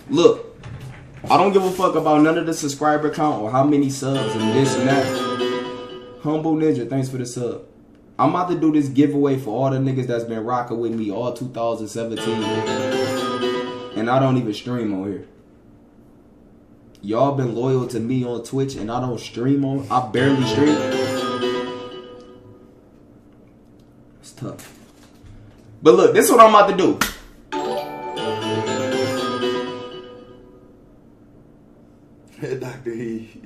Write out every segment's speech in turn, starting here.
Look, I don't give a fuck about none of the subscriber count or how many subs and this and that. Humble Ninja, thanks for the sub. I'm about to do this giveaway for all the niggas that's been rocking with me all 2017. And I don't even stream on here. Y'all been loyal to me on Twitch and I don't stream on. I barely stream. It's tough. But look, this is what I'm about to do. Dr. E.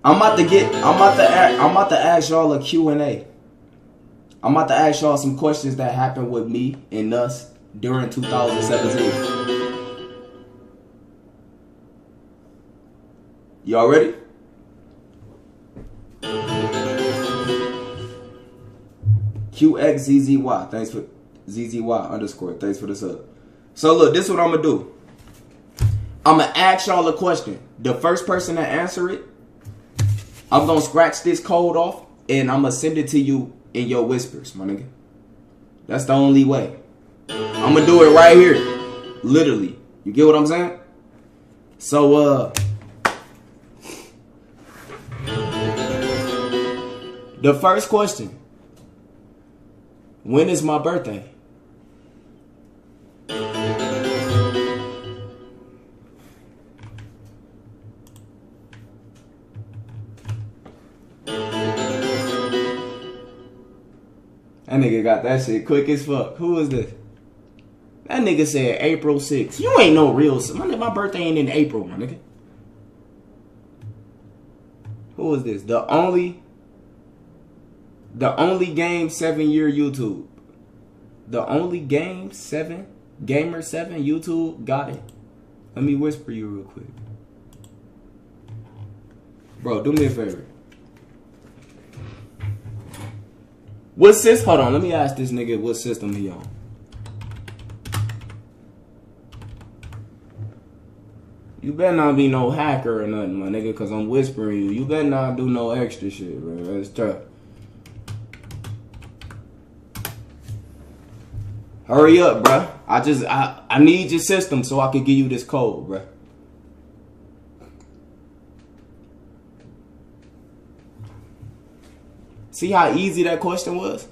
I'm about to ask y'all a Q&A. I'm about to ask y'all some questions that happened with me and us during 2017. Y'all ready? QXZZY, thanks for ZZY underscore, thanks for the sub. So look, this is what I'm gonna do. I'm gonna ask y'all a question. The first person to answer it, I'm gonna scratch this code off and I'm gonna send it to you in your whispers, my nigga. That's the only way. I'm gonna do it right here. Literally. You get what I'm saying? So, the first question. When is my birthday? That nigga got that shit quick as fuck. Who is this? That nigga said April 6th. You ain't no real... My birthday ain't in April, my nigga. Who is this? The only game 7-year YouTube. The only game 7. Gamer 7 YouTube. Got it. Let me whisper you real quick. Bro, do me a favor. What system? Hold on, let me ask this nigga what system he on. You better not be no hacker or nothing, my nigga, because I'm whispering you. You better not do no extra shit, bro. That's tough. Hurry up, bro. I need your system so I can give you this code, bro. See how easy that question was?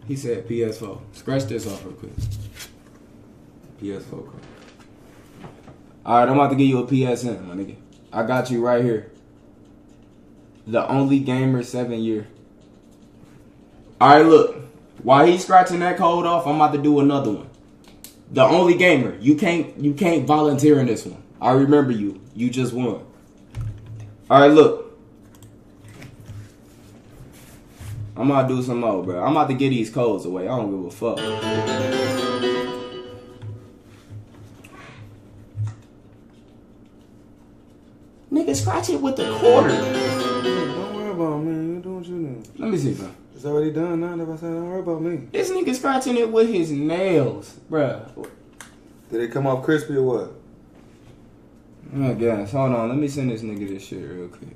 He said PS4. Scratch this off real quick. PS4 code. Alright, I'm about to give you a PSN, my nigga. I got you right here. The only gamer 7-year. Alright, look. While he's scratching that code off, I'm about to do another one. The only gamer. You can't volunteer in this one. I remember you. You just won. Alright, look. I'm about to do some more, bro. I'm about to get these codes away. I don't give a fuck. Nigga, scratch it with the quarter. Don't worry about me. You do what you do. Let me see, bro. It's already done now. If I said don't worry about me. This nigga scratching it with his nails, bruh. Did it come off crispy or what? Oh, gosh. Hold on. Let me send this nigga this shit real quick.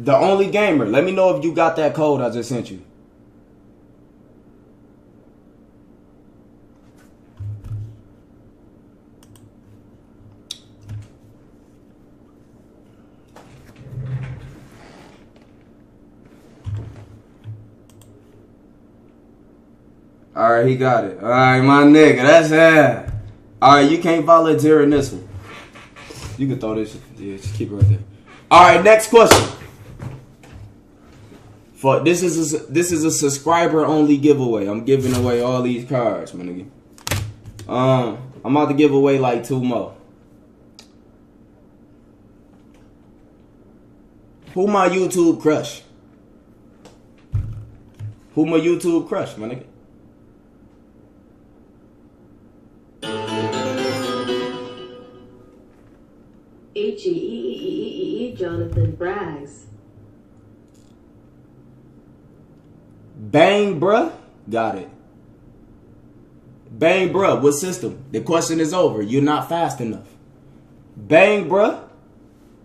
The only gamer. Let me know if you got that code I just sent you. Alright, he got it. Alright, my nigga. That's it. Alright, you can't volunteer in this one. You can throw this. Yeah, just keep it right there. Alright, next question. For this is a subscriber only giveaway. I'm giving away all these cards, my nigga. I'm about to give away like 2 more. Who my YouTube crush? Who my YouTube crush, my nigga? Jonathan Braggs. Bang, bruh. Got it. Bang, bruh. What system? The question is over. You're not fast enough. Bang, bruh.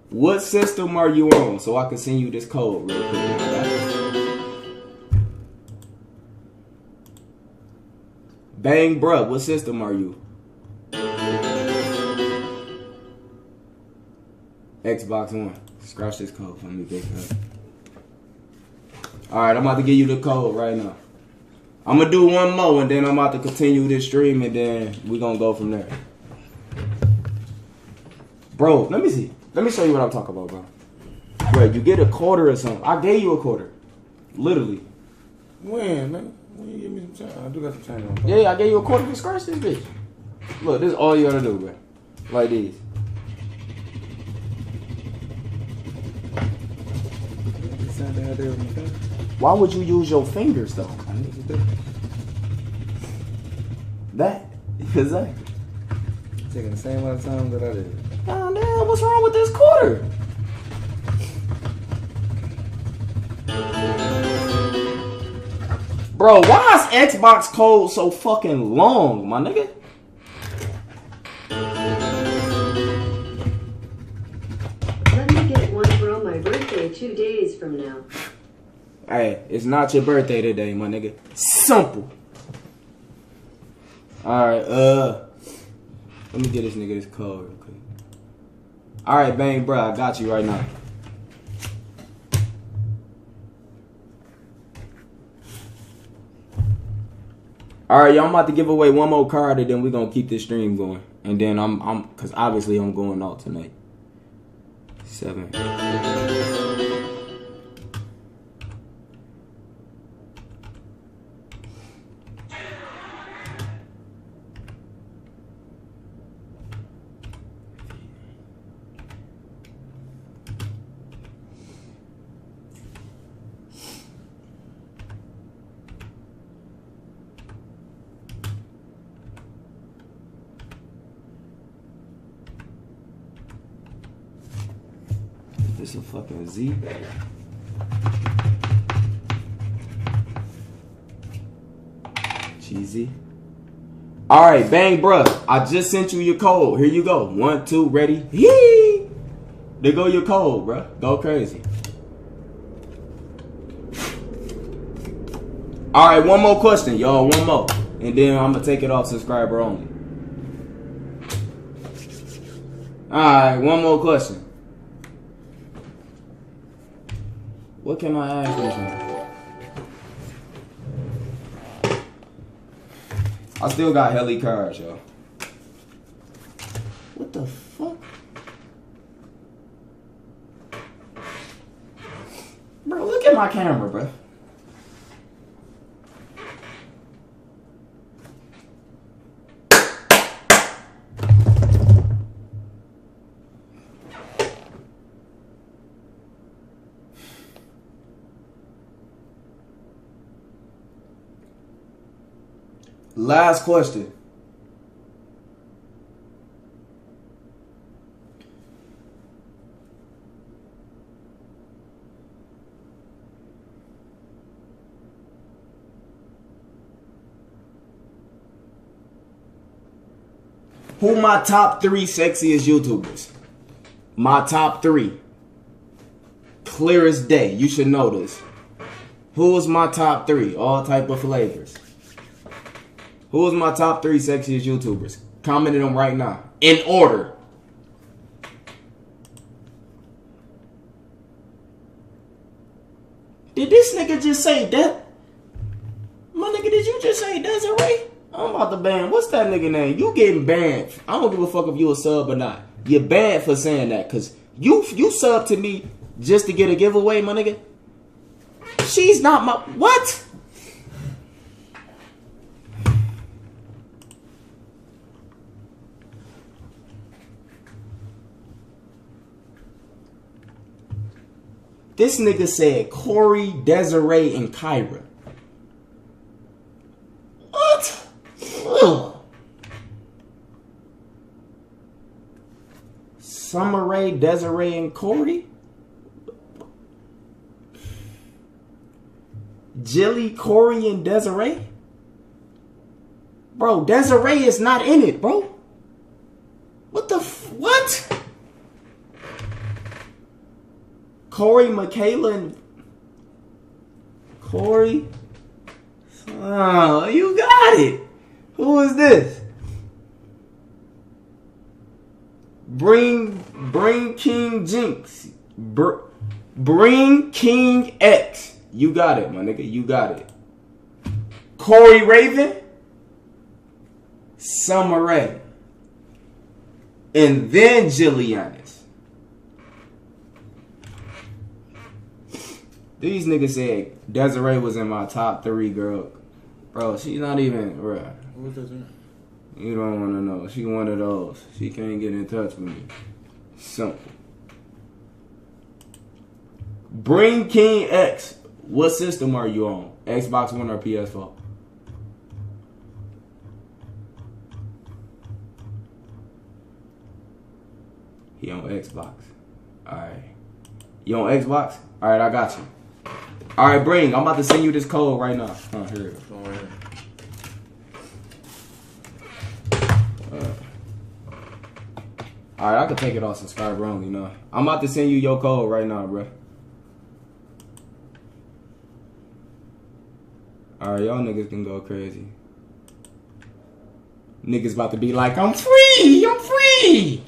What system are you on? So I can send you this code real quick. Bang, bruh. What system are you? Xbox One. Scratch this code for me, big cuz. Alright, I'm about to give you the code right now. I'm going to do one more and then I'm about to continue this stream and then we're going to go from there. Bro, let me see. Let me show you what I'm talking about, bro. Bro, you get a quarter or something. I gave you a quarter. Literally. When, man? When you give me some time? I do got some time on. Yeah, I gave you a quarter to scratch this bitch. Look, this is all you gotta do, bro. Like this. Why would you use your fingers though? That. Exactly. Taking the same amount of time that I did. Oh damn, what's wrong with this quarter? Bro, why is Xbox code so fucking long, my nigga? Let me get one for my birthday 2 days from now. Hey, it's not your birthday today, my nigga. Simple. Alright, let me get this nigga this code real quick. Alright, bang, bro, I got you right now. Alright, y'all, I'm about to give away one more card and then we're gonna keep this stream going. And then cause obviously I'm going out tonight. 7. This a fucking Z. Cheesy. Alright, bang, bruh. I just sent you your code. Here you go. 1, 2, ready. Yee! There go your code, bruh. Go crazy. Alright, one more question, y'all. One more. And then I'm gonna take it off subscriber only. Alright, one more question. What can I ask this one? I still got heli cards, y'all. What the fuck? Bro, look at my camera, bro. Last question. Who my top 3 sexiest YouTubers? My top 3. Clear as day. You should know this. Who is my top 3? All type of flavors. Who is my top 3 sexiest YouTubers? Comment them right now. In order. Did this nigga just say that? My nigga, did you just say Desiree? I'm about to ban. What's that nigga name? You getting banned. I don't give a fuck if you a sub or not. You're banned for saying that. Because you sub to me just to get a giveaway, my nigga. She's not my what? This nigga said Corey, Desiree, and Kyra. What? Ugh. Summer Rae, Desiree, and Corey? Jilly, Corey, and Desiree? Bro, Desiree is not in it, bro. What the what? Corey, Michaela, and Corey? Oh, you got it. Who is this? Bring King Jinx. Bring King X. You got it, my nigga. You got it. Corey Raven. Summer Rae. And then Jillianis. These niggas said Desiree was in my top 3, girl. Bro, she's not even, bro. What's that? You don't want to know. She one of those. She can't get in touch with me. Simple. Bring King X. What system are you on? Xbox One or PS4? He on Xbox. Alright. You on Xbox? Alright, I got you. Alright, Bring. I'm about to send you this code right now. Oh, here it is. Alright, I can take it off subscriber only, you know. I'm about to send you your code right now, bro. Alright, y'all niggas can go crazy. Niggas about to be like, I'm free! I'm free!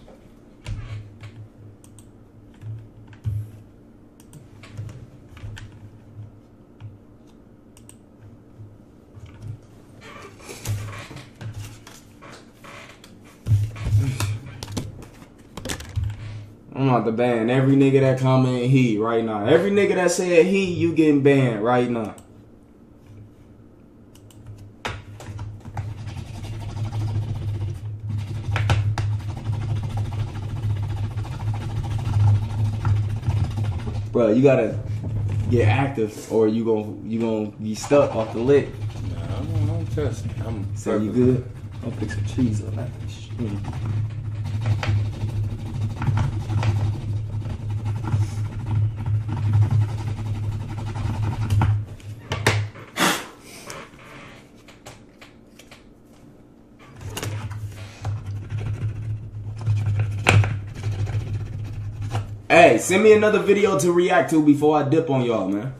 I'm about to ban every nigga that comment he right now. Every nigga that said he, you getting banned right now. Bro, you gotta get active or you gonna be stuck off the lick. Nah, I'm testing. I'm so you good? I'll pick some cheese on that. Hey, send me another video to react to before I dip on y'all, man.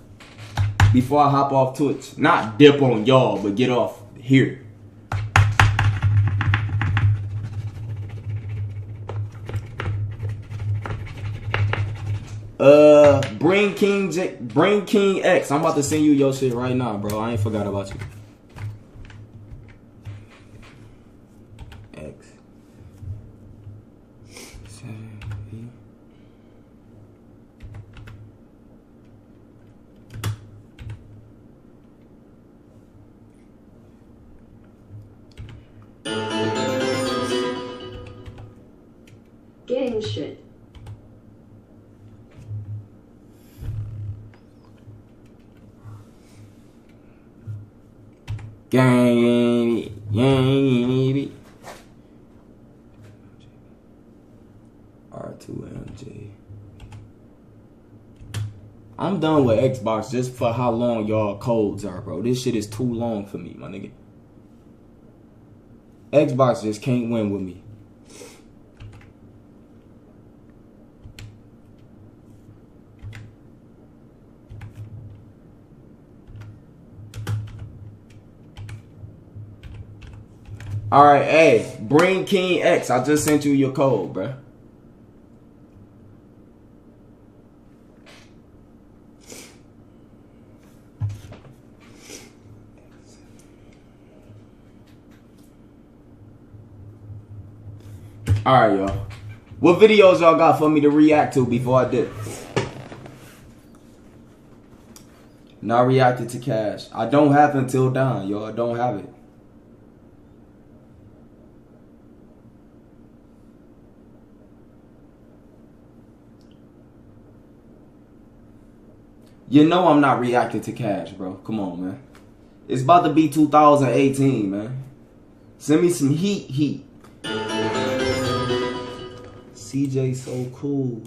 Before I hop off Twitch. Not dip on y'all, but get off here. Bring King X. I'm about to send you your shit right now, bro. I ain't forgot about you. X. 7, Gang shit. Gang. R2MJ. I'm done with Xbox just for how long y'all codes are, bro. This shit is too long for me, my nigga. Xbox just can't win with me. Alright, hey, bring King X. I just sent you your code, bruh. Alright, y'all. What videos y'all got for me to react to before I dip? Not reacted to cash. I don't have until dawn, yo. I don't have it. You know I'm not reacting to cash, bro. Come on, man. It's about to be 2018, man. Send me some heat. CJ so cool.